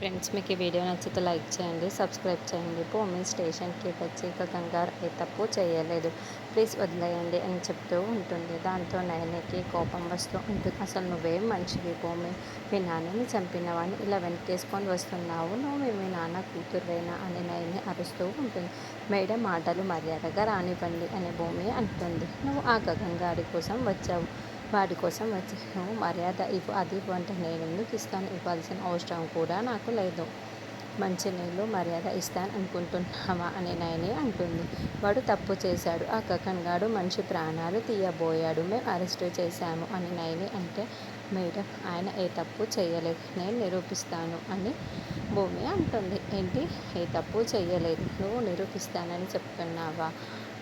Friends మీకు ఈ video నచ్చితే లైక్ చేయండి, సబ్స్క్రైబ్ చేయండి. భూమి స్టేషన్కి వచ్చి ఇక గంగారు ఏ తప్పు చేయలేదు, ప్లీజ్ వదిలేయండి అని చెప్తూ ఉంటుంది. దాంతో నయనికి కోపం వస్తూ ఉంటుంది. అసలు నువ్వేం మనిషివి భూమి, మీ నాన్నని చంపిన వాడిని ఇలా వెనకేసుకొని వస్తున్నావు, నువ్వు మీ నాన్న కూతురువేనా అని నయని అరుస్తూ ఉంటుంది. మేడం మాటలు మర్యాదగా రానివ్వండి అని భూమి అంటుంది. నువ్వు ఆ గగన్ కోసం వచ్చావు, వాడి కోసం వచ్చి నువ్వు మర్యాద ఇవ్వు, అది ఇవ్వు అంటే నేను ఎందుకు ఇస్తాను, ఇవ్వాల్సిన అవసరం కూడా నాకు లేదు. మంచి నీళ్ళు మర్యాద ఇస్తాను అనుకుంటున్నావా అని నయని అంటుంది. వాడు తప్పు చేశాడు, ఆ గగన్ గాడు మనిషి ప్రాణాలు తీయబోయాడు, మేము అరెస్టు చేశాము అని నయని అంటే, మేడం ఆయన ఏ తప్పు చేయలేదు, నేను నిరూపిస్తాను అని భూమి అంటుంది. ఏంటి, ఏ తప్పు చేయలేదు, నువ్వు నిరూపిస్తానని చెప్తున్నావా?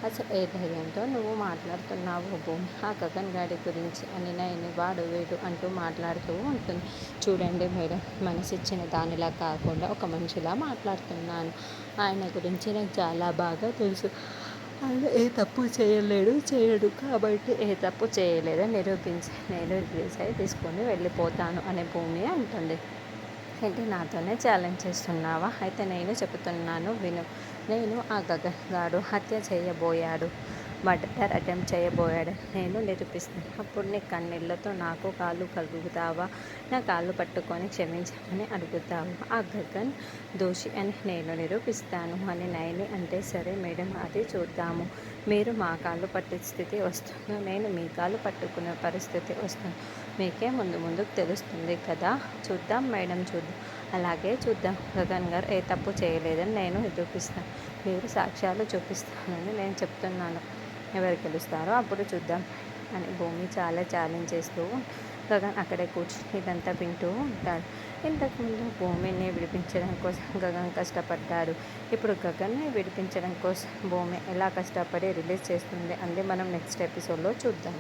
అసలు ఏ ధైర్యంతో నువ్వు మాట్లాడుతున్నావు భూమి ఆ గగన్ గాడి గురించి అని నయని వాడు వీడు అంటూ మాట్లాడుతూ ఉంటుంది. చూడండి మేడం, మనసిచ్చిన దానిలా కాకుండా ఒక మనిషిలా మాట్లాడుతున్నాను. ఆయన గురించి నాకు చాలా బాగా తెలుసు. ఆయన ఏ తప్పు చేయడు కాబట్టి ఏ తప్పు చేయలేదని నిరూపించి నేను రిలీజ్ అయి తీసుకొని వెళ్ళిపోతాను అనే భూమి అంటుంది. ఏంటి, నాతోనే ఛాలెంజ్ చేస్తున్నావా? అయితే నేను చెబుతున్నాను విను. నేను ఆ గగన్ గాడు హత్య చేయబోయాడు, మర్డర్ అటెంప్ట్ చేయబోయాడు నేను నిరూపిస్తాను. అప్పుడు నీ కన్నీళ్ళతో నాకు కాళ్ళు కలుగుతావా, నా కాళ్ళు పట్టుకొని క్షమించమని అడుగుతావు. ఆ గగన్ దోషి అని నేను నిరూపిస్తాను అని నయని అంటే, సరే మేడం అది చూద్దాము. మీరు మా కాళ్ళు పట్టే స్థితి వస్తుందో, నేను మీ కాళ్ళు పట్టుకునే పరిస్థితి వస్తుంది, మీకే ముందుకు తెలుస్తుంది కదా. చూద్దాం మేడం, చూద్దాం, అలాగే చూద్దాం. గగన్ గారు ఏ తప్పు చేయలేదని నేను నిరూపిస్తాను, మీరు సాక్ష్యాలు చూపిస్తానని నేను చెప్తున్నాను. ఎవరు గెలుస్తారో అప్పుడు చూద్దాం అని భూమి చాలా ఛాలెంజ్ చేస్తూ గగన్ అక్కడే కూర్చుని ఇదంతా వింటూ ఉంటాడు. ఇంతకుముందు భూమిని విడిపించడం కోసం గగన్ కష్టపడ్డాడు, ఇప్పుడు గగన్ని విడిపించడం కోసం భూమి ఎలా కష్టపడి రిలీజ్ చేస్తుంది అంది మనం నెక్స్ట్ ఎపిసోడ్లో చూద్దాం.